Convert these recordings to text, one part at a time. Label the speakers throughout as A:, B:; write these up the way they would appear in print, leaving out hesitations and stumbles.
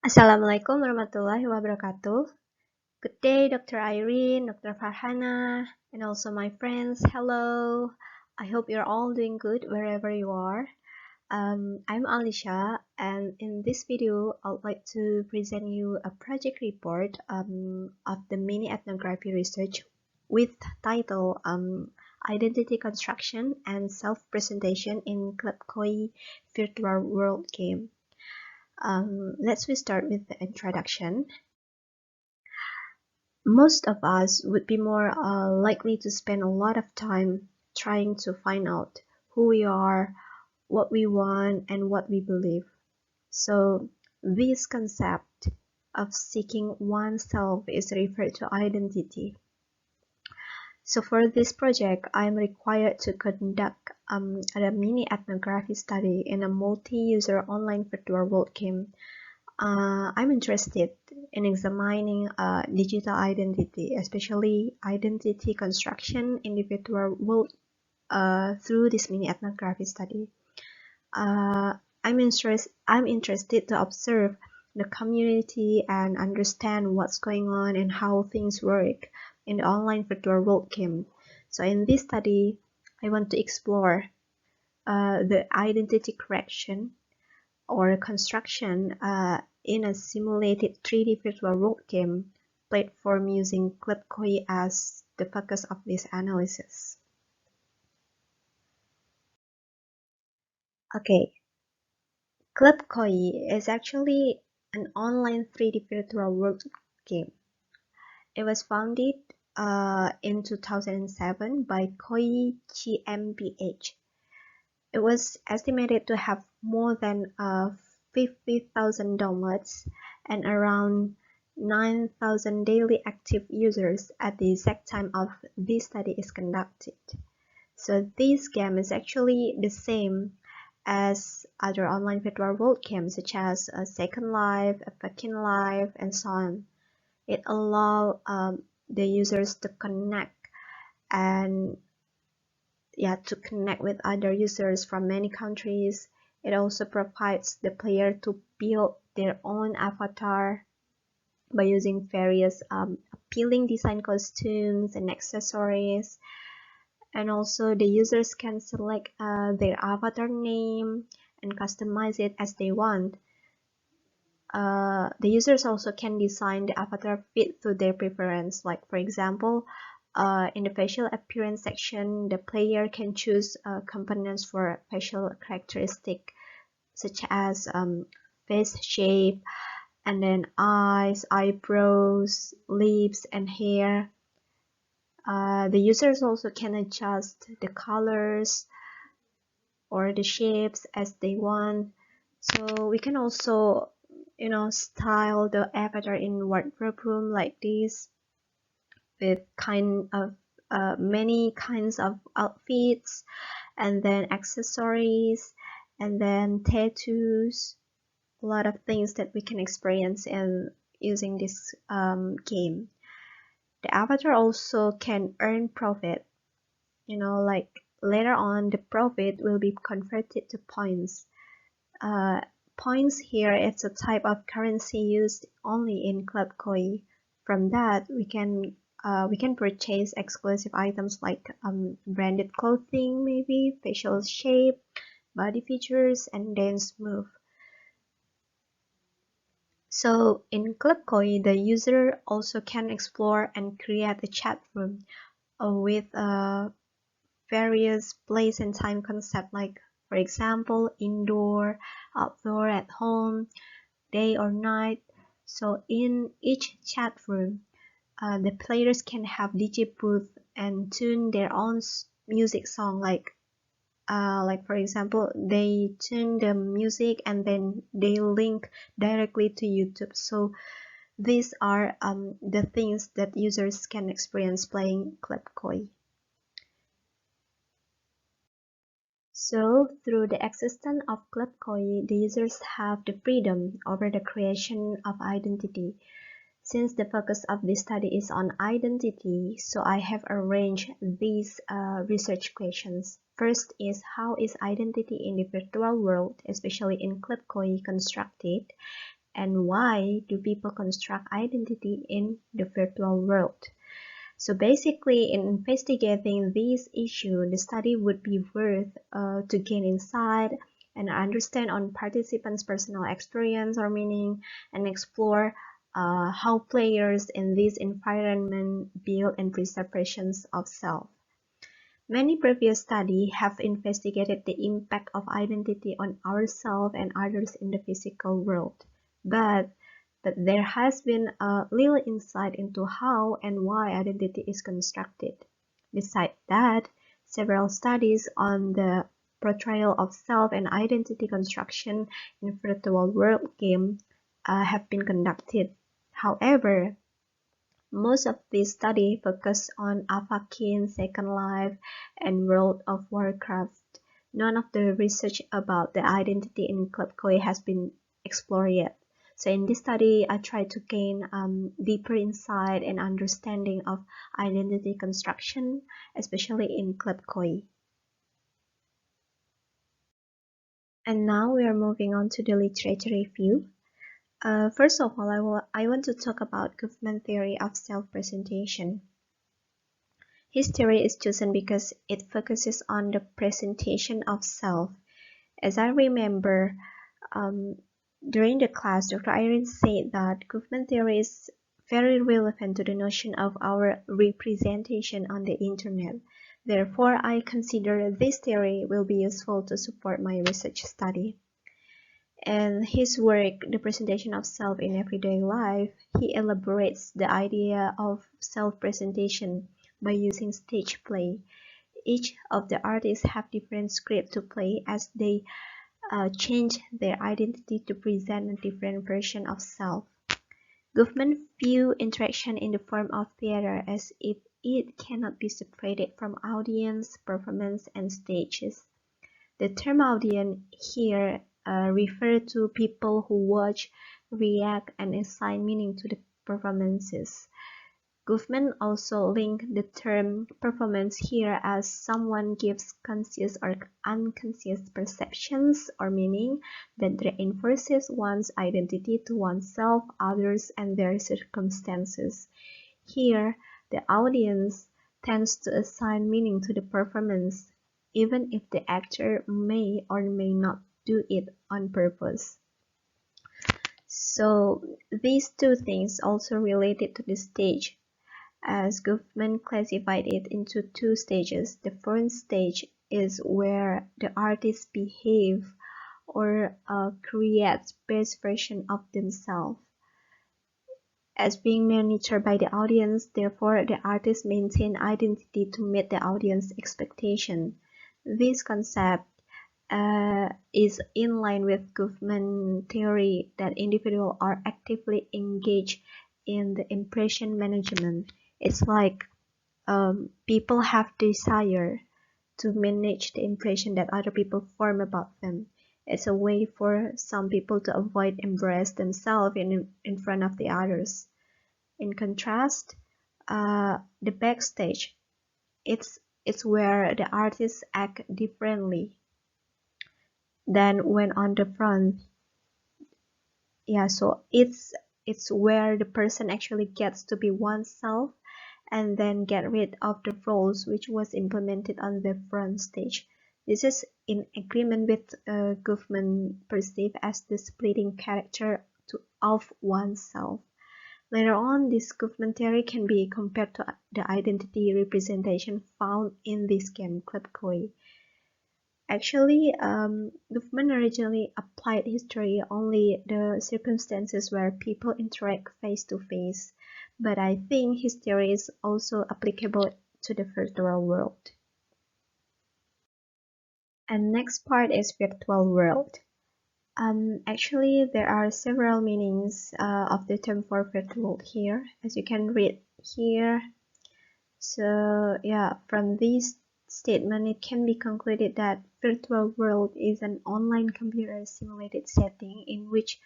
A: Assalamualaikum warahmatullahi wabarakatuh. Good day, Dr. Irene, Dr. Farhana, and also my friends. Hello. I hope you're all doing good wherever you are. I'm Alicia, and in this video, I'd like to present you a project report of the mini ethnography research with title Identity Construction and Self-Presentation in Club Cooee Virtual World Game. Let's start with the introduction. Most of us would be more likely to spend a lot of time trying to find out who we are, what we want, and what we believe. So this concept of seeking oneself is referred to identity. So for this project, I'm required to conduct a mini ethnography study in a multi-user online virtual world game. I'm interested in examining digital identity, especially identity construction in the virtual world through this mini ethnography study. I'm interested to observe the community and understand what's going on and how things work in the online virtual world game. So in this study, I want to explore the identity correction or construction in a simulated 3D virtual world game platform using Club Cooee as the focus of this analysis. Okay, Club Cooee is actually an online 3D virtual world game. It was founded in 2007 by Cooee GmbH. It was estimated to have more than 50,000 downloads and around 9,000 daily active users at the exact time of this study is conducted. So this game is actually the same as other online virtual world games such as Second Life, Fucking Life, and so on. It allows the users to connect and to connect with other users from many countries. It also provides the player to build their own avatar by using various appealing design costumes and accessories. And also the users can select their avatar name and customize it as they want. The users also can design the avatar fit to their preference. Like for example, in the facial appearance section, the player can choose components for facial characteristic such as face shape, and then eyes, eyebrows, lips, and hair. The users also can adjust the colors or the shapes as they want. So we can also style the avatar in wardrobe room like this with many kinds of outfits, and then accessories, and then tattoos, a lot of things that we can experience in using this game. The avatar also can earn profit, like later on the profit will be converted to points. Points here is a type of currency used only in Club Cooee. From that, we can purchase exclusive items like branded clothing, maybe facial shape, body features, and dance move. So in Club Cooee, the user also can explore and create a chat room with various place and time concept, like for example indoor, outdoor, at home, day or night. So in each chat room, the players can have DJ booth and tune their own music song, like for example they tune the music and then they link directly to YouTube. So these are the things that users can experience playing Club Cooee. So, through the existence of Club Cooee, the users have the freedom over the creation of identity. Since the focus of this study is on identity, so I have arranged these research questions. First is, how is identity in the virtual world, especially in Club Cooee, constructed? and why do people construct identity in the virtual world. So basically, in investigating this issue, the study would be worth to gain insight and understand on participants' personal experience or meaning, and explore how players in this environment build and preserve perceptions of self. Many previous studies have investigated the impact of identity on ourselves and others in the physical world, but there has been little insight into how and why identity is constructed. Besides that, several studies on the portrayal of self and identity construction in virtual world game have been conducted. However, most of these studies focus on Avakin, Second Life, and World of Warcraft. None of the research about the identity in Club Cooee has been explored yet. So in this study, I tried to gain deeper insight and understanding of identity construction, especially in Club Cooee. And now we are moving on to the literature review. First of all, I want to talk about Goffman's theory of self-presentation. His theory is chosen because it focuses on the presentation of self. As I remember, during the class, Dr. Aireen said that Goffman theory is very relevant to the notion of our representation on the internet. Therefore, I consider this theory will be useful to support my research study. In his work, The Presentation of Self in Everyday Life, he elaborates the idea of self-presentation by using stage play. Each of the artists have different scripts to play as they change their identity to present a different version of self. Goffman view interaction in the form of theater as if it cannot be separated from audience, performance, and stages. The term audience here refers to people who watch, react, and assign meaning to the performances. Goffman also linked the term performance here as someone gives conscious or unconscious perceptions or meaning that reinforces one's identity to oneself, others, and their circumstances. Here, the audience tends to assign meaning to the performance, even if the actor may or may not do it on purpose. So these two things also related to the stage, as Goffman classified it into two stages. The first stage is where the artists behave or create best version of themselves. As being monitored by the audience, therefore the artist maintain identity to meet the audience expectation. This concept is in line with Goffman theory that individuals are actively engaged in the impression management. It's like people have desire to manage the impression that other people form about them. It's a way for some people to avoid embrace themselves in front of the others. In contrast, the backstage, it's where the artists act differently than when on the front. Yeah, so it's where the person actually gets to be oneself and then get rid of the roles which was implemented on the front stage. This is in agreement with Goffman perceived as the splitting character of oneself. Later on, this Goffman theory can be compared to the identity representation found in this game, Club Cooee. Actually, Goffman originally applied his theory only the circumstances where people interact face to face, but I think his theory is also applicable to the virtual world. And next part is virtual world. Actually, there are several meanings of the term for virtual here, as you can read here. So yeah, from this statement, it can be concluded that virtual world is an online computer simulated setting in which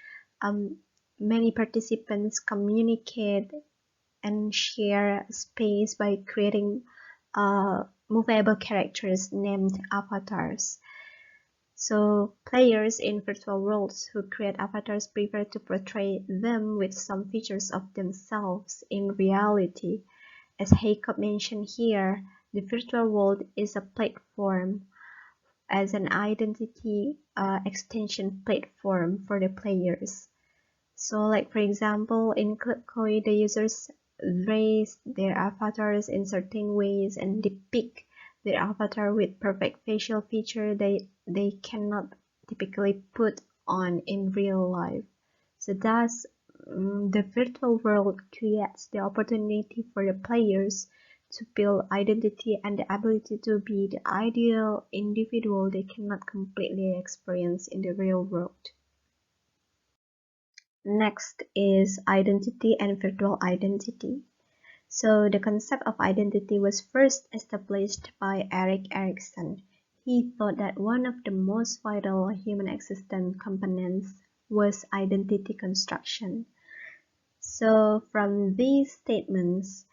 A: many participants communicate and share space by creating movable characters named avatars. So players in virtual worlds who create avatars prefer to portray them with some features of themselves in reality. As Jacob mentioned here, the virtual world is a platform as an identity extension platform for the players. So like for example, in Cooee, the users raise their avatars in certain ways and depict their avatar with perfect facial feature they cannot typically put on in real life. So thus, the virtual world creates the opportunity for the players to build identity and the ability to be the ideal individual they cannot completely experience in the real world. Next is identity and virtual identity. So the concept of identity was first established by Erik Erikson. He thought that one of the most vital human existence components was identity construction. So from these statements,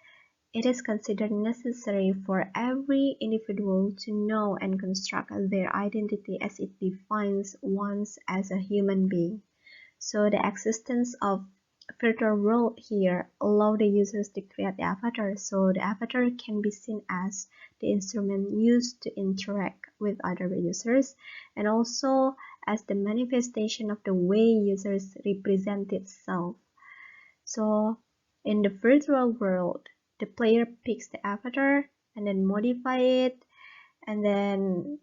A: it is considered necessary for every individual to know and construct their identity as it defines one as a human being. So the existence of virtual world here allow the users to create the avatar. So the avatar can be seen as the instrument used to interact with other users and also as the manifestation of the way users represent itself. So in the virtual world, the player picks the avatar and then modify it, and then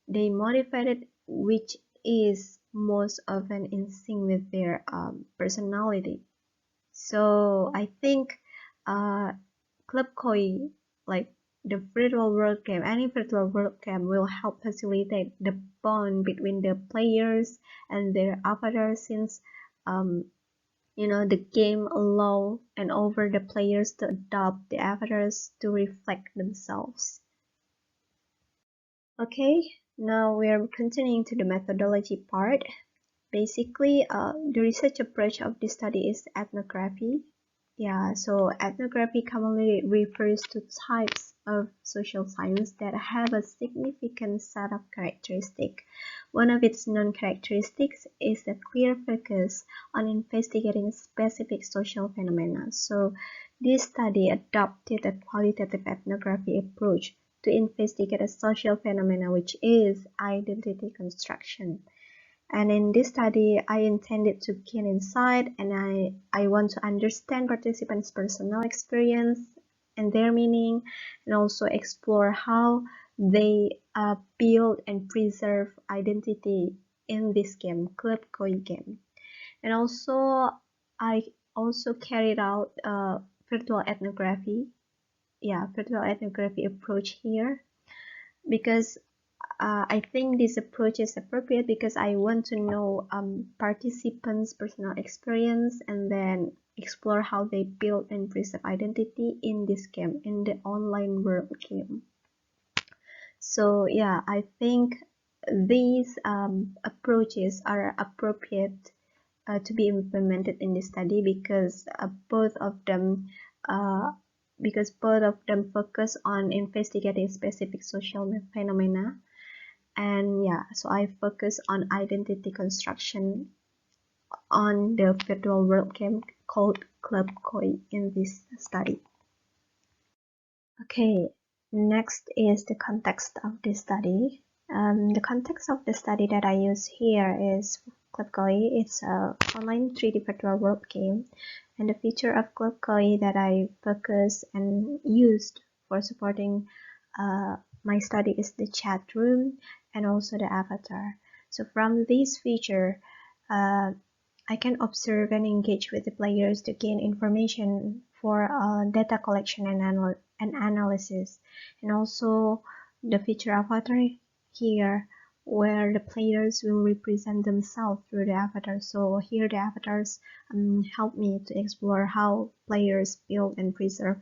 A: they modify it which is most often in sync with their personality. So I think Club Koi, like the virtual world game, any virtual world game will help facilitate the bond between the players and their avatars, since the game allow and over the players to adopt the avatars to reflect themselves. Okay, now we are continuing to the methodology part. Basically, the research approach of this study is ethnography. Yeah, so ethnography commonly refers to types of social science that have a significant set of characteristics. One of its known characteristics is a clear focus on investigating specific social phenomena. So this study adopted a qualitative ethnography approach to investigate a social phenomena, which is identity construction. And in this study, I intended to gain insight, and I want to understand participants' personal experience and their meaning, and also explore how they build and preserve identity in this game, Club Koi game. And also, I also carried out virtual ethnography, virtual ethnography approach here, because I think this approach is appropriate because I want to know participants' personal experience and then explore how they build and preserve identity in this game, in the online world game. So yeah, I think these approaches are appropriate to be implemented in this study because both of them focus on investigating specific social phenomena. And yeah, so I focus on identity construction on the virtual world game called Club Koi in this study. Okay, next is the context of the study. The context of the study that I use here is Club Koi. It's a online 3D virtual world game, and the feature of Club Koi that I focus and used for supporting my study is the chat room and also the avatar. So from this feature, I can observe and engage with the players to gain information for data collection and analysis, and also the feature avatar here where the players will represent themselves through the avatar. So here the avatars help me to explore how players build and preserve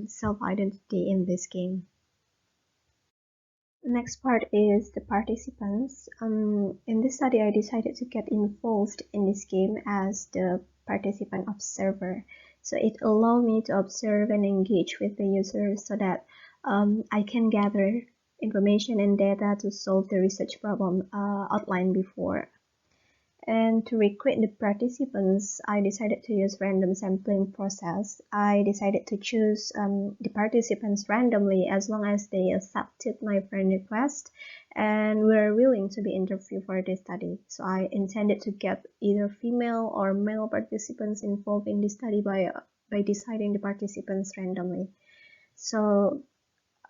A: self-identity in this game. Next part is the participants. In this study, I decided to get involved in this game as the participant observer. So it allowed me to observe and engage with the users so that I can gather information and data to solve the research problem outlined before. And to recruit the participants, I decided to use random sampling process. I decided to choose the participants randomly as long as they accepted my friend request and were willing to be interviewed for this study. So I intended to get either female or male participants involved in the study by deciding the participants randomly. So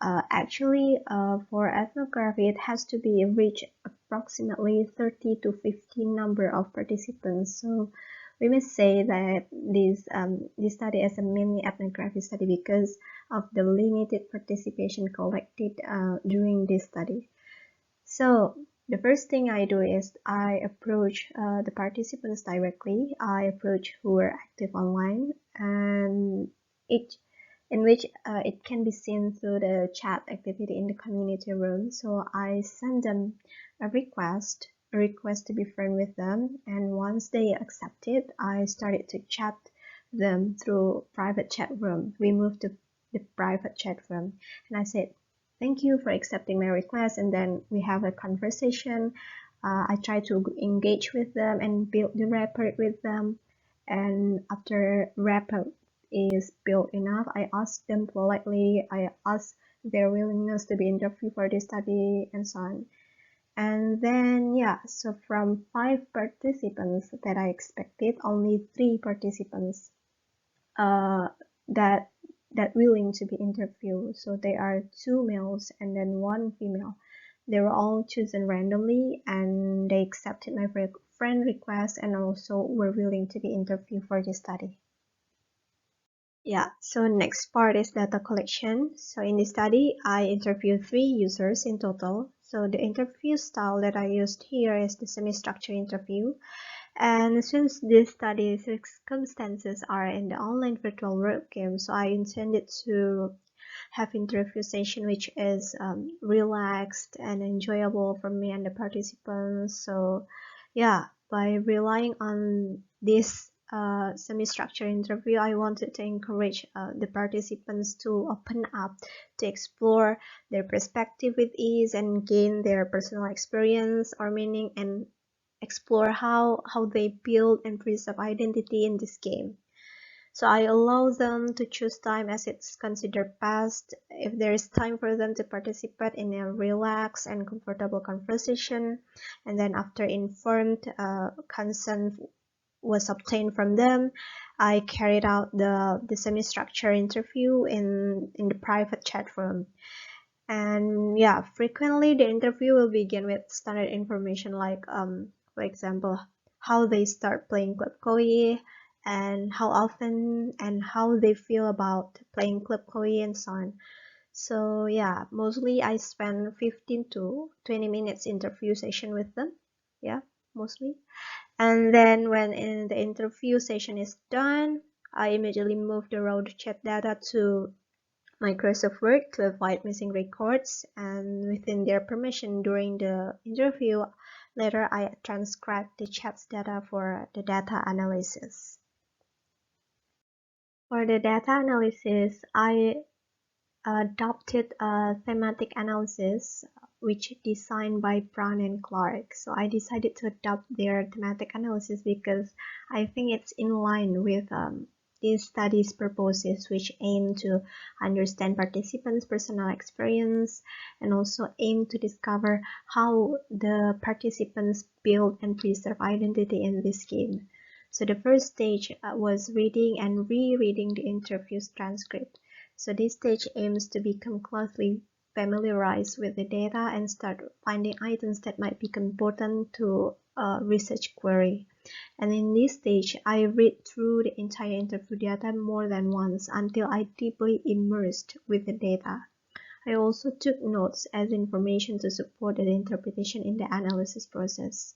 A: for ethnography, it has to be reach approximately 30 to 15 number of participants. So we may say that this study is a mini ethnography study because of the limited participation collected during this study. So the first thing I do is I approach the participants directly. I approach who were active online, and in which it can be seen through the chat activity in the community room. So I send them a request to be friend with them, and once they accept it, I started to chat them through private chat room. We moved to the private chat room, and I said, "Thank you for accepting my request," and then we have a conversation. I try to engage with them and build the rapport with them, and after rapport is built enough, I ask them politely, I ask their willingness to be interviewed for this study and so on. And then so from 5 participants that I expected, only 3 participants uh, that willing to be interviewed. So there are 2 males and then 1 female. They were all chosen randomly and they accepted my friend request and also were willing to be interviewed for this study. So next part is data collection. So in this study, I interviewed 3 users in total. So the interview style that I used here is the semi-structured interview. And since this study circumstances are in the online virtual work game, so I intended to have interview session which is relaxed and enjoyable for me and the participants. So by relying on this semi-structured interview, I wanted to encourage the participants to open up, to explore their perspective with ease and gain their personal experience or meaning and explore how they build and preserve identity in this game. So I allow them to choose time as it's considered best. If there is time for them to participate in a relaxed and comfortable conversation, and then after informed consent was obtained from them, I carried out the semi-structured interview in the private chat room. And frequently the interview will begin with standard information like for example, how they start playing Club Cooee and how often and how they feel about playing Club Cooee and so on. So mostly I spend 15 to 20 minutes interview session with them. Mostly. And then when the interview session is done, I immediately move the raw chat data to Microsoft Word to avoid missing records, and within their permission during the interview, later I transcribe the chat's data for the data analysis. For the data analysis, I adopted a thematic analysis which designed by Brown and Clark. So I decided to adopt their thematic analysis because I think it's in line with these studies purposes, which aim to understand participants' personal experience and also aim to discover how the participants build and preserve identity in this game. So the first stage was reading and rereading the interview's transcript. So this stage aims to become closely familiarized with the data and start finding items that might be important to a research query. And in this stage, I read through the entire interview data more than once until I deeply immersed with the data. I also took notes as information to support the interpretation in the analysis process.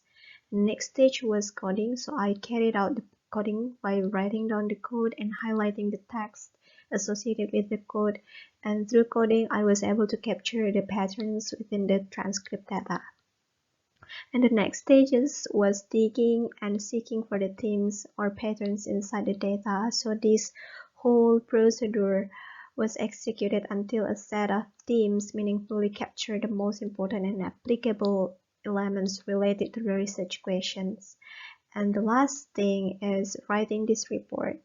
A: The next stage was coding, so I carried out the coding by writing down the code and highlighting the text associated with the code, and through coding I was able to capture the patterns within the transcript data. And the next stages was digging and seeking for the themes or patterns inside the data. So this whole procedure was executed until a set of themes meaningfully capture the most important and applicable elements related to the research questions. And the last thing is writing this report.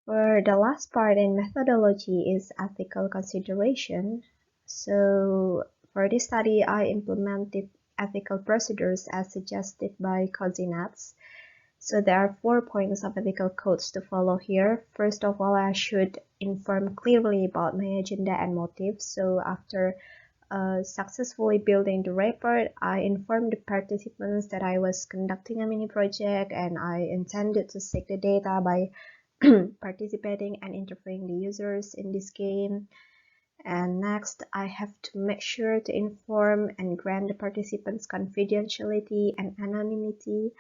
A: For the last part in methodology is ethical consideration. So for this study, I implemented ethical procedures as suggested by Coordinates. So there are 4 points of ethical codes to follow here. First of all, I should inform clearly about my agenda and motives. So after successfully building the report, I informed the participants that I was conducting a mini project and I intended to seek the data by participating and interviewing the users in this game. And next, I have to make sure to inform and grant the participants confidentiality and anonymity,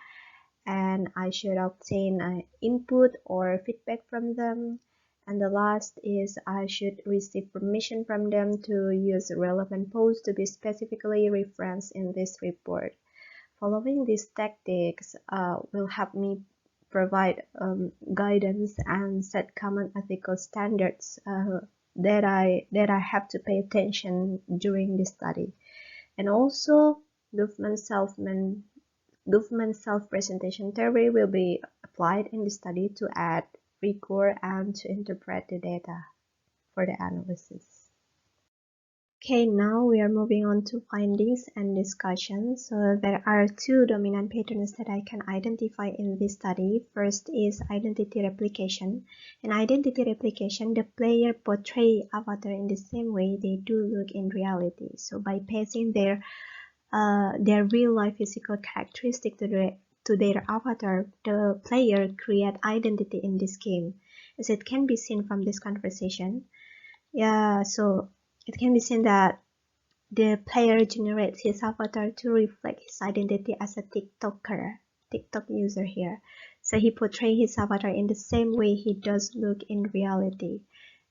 A: and I should obtain input or feedback from them. And the last is I should receive permission from them to use relevant posts to be specifically referenced in this report. Following these tactics will help me provide guidance and set common ethical standards that I have to pay attention during this study. And also, government self-presentation theory will be applied in the study to add rigor and to interpret the data for the analysis. Okay, now we are moving on to findings and discussion. So there are 2 dominant patterns that I can identify in this study. First is identity replication. In identity replication, the player portray avatar in the same way they do look in reality. So by passing their real-life physical characteristic to their avatar, the player create identity in this game, as it can be seen from this conversation. Yeah, so it can be seen that the player generates his avatar to reflect his identity as a TikTok user here. So he portrays his avatar in the same way he does look in reality.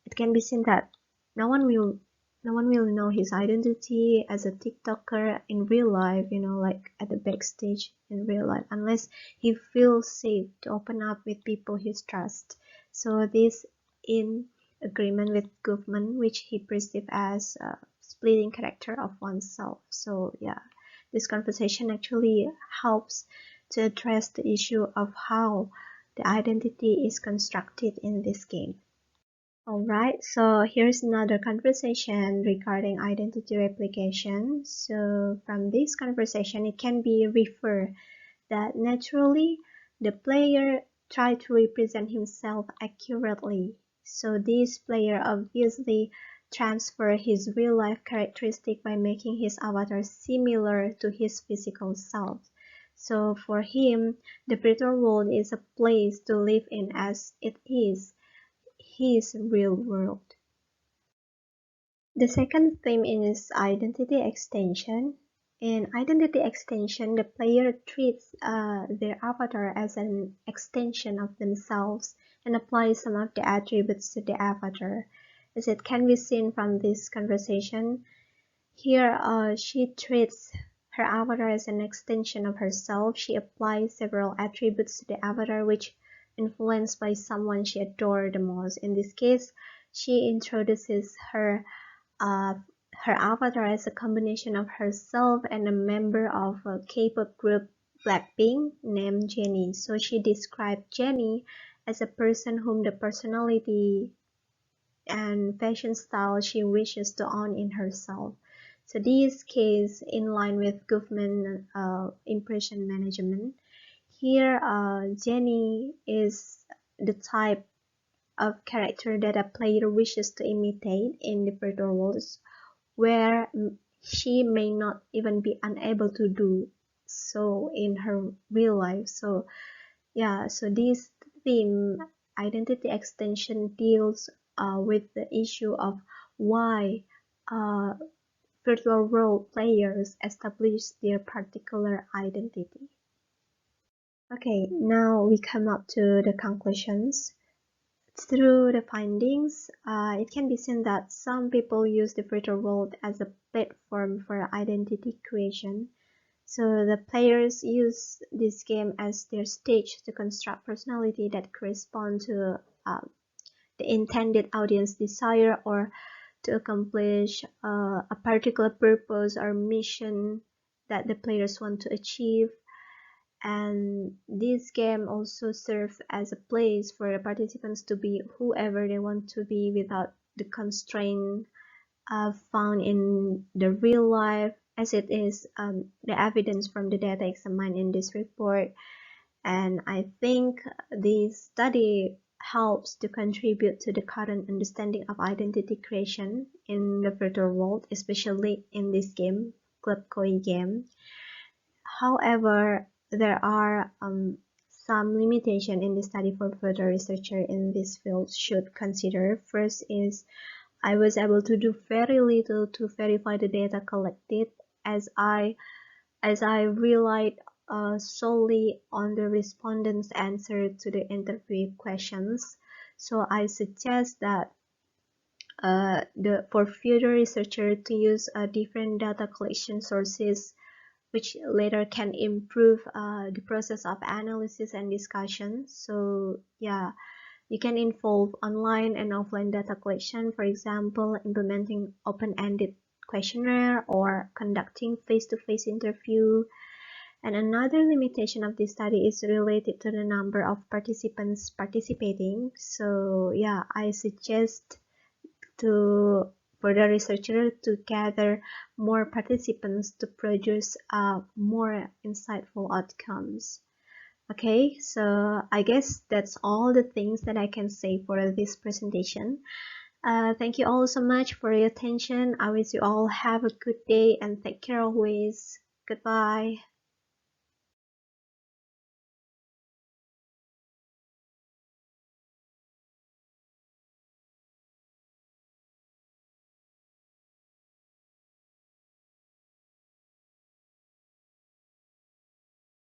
A: It can be seen that no one will know his identity as a TikToker in real life, like at the backstage in real life, unless he feels safe to open up with people he trusts. So this in agreement with government, which he perceived as splitting character of oneself. So yeah, this conversation actually helps to address the issue of how the identity is constructed in this game. Alright, so here's another conversation regarding identity replication. So from this conversation, it can be referred that naturally the player try to represent himself accurately. So this player obviously transfer his real life characteristic by making his avatar similar to his physical self. So for him, the virtual world is a place to live in as it is his real world. The second theme is identity extension. In identity extension, the player treats their avatar as an extension of themselves and applies some of the attributes to the avatar. As it can be seen from this conversation, here she treats her avatar as an extension of herself. She applies several attributes to the avatar which influenced by someone she adored the most. In this case, she introduces her avatar as a combination of herself and a member of a K-pop group Blackpink named Jennie. So she described Jennie as a person whom the personality and fashion style she wishes to own in herself. So this case in line with government impression management. Here, Jennie is the type of character that a player wishes to imitate in the virtual worlds, where she may not even be unable to do so in her real life. So yeah, so this theme, identity extension, deals with the issue of why virtual role players establish their particular identity. Okay, now we come up to the conclusions. Through the findings, it can be seen that some people use the virtual world as a platform for identity creation. So the players use this game as their stage to construct personality that correspond to the intended audience desire, or to accomplish a particular purpose or mission that the players want to achieve. And this game also serves as a place for the participants to be whoever they want to be without the constraint found in the real life, as it is the evidence from the data examined in this report. And I think this study helps to contribute to the current understanding of identity creation in the virtual world, especially in this game, Club Cooee game. However, there are some limitation in the study for further researcher in this field should consider. First is I was able to do very little to verify the data collected, as I relied solely on the respondents' answer to the interview questions. So I suggest that for future researcher to use different data collection sources, which later can improve the process of analysis and discussion. So yeah, you can involve online and offline data collection, for example, implementing open-ended questionnaire or conducting face-to-face interview. And another limitation of this study is related to the number of participants participating. So yeah, I suggest for the researcher to gather more participants to produce more insightful outcomes. Okay, so I guess that's all the things that I can say for this presentation. Thank you all so much for your attention. I wish you all have a good day and take care always. Goodbye.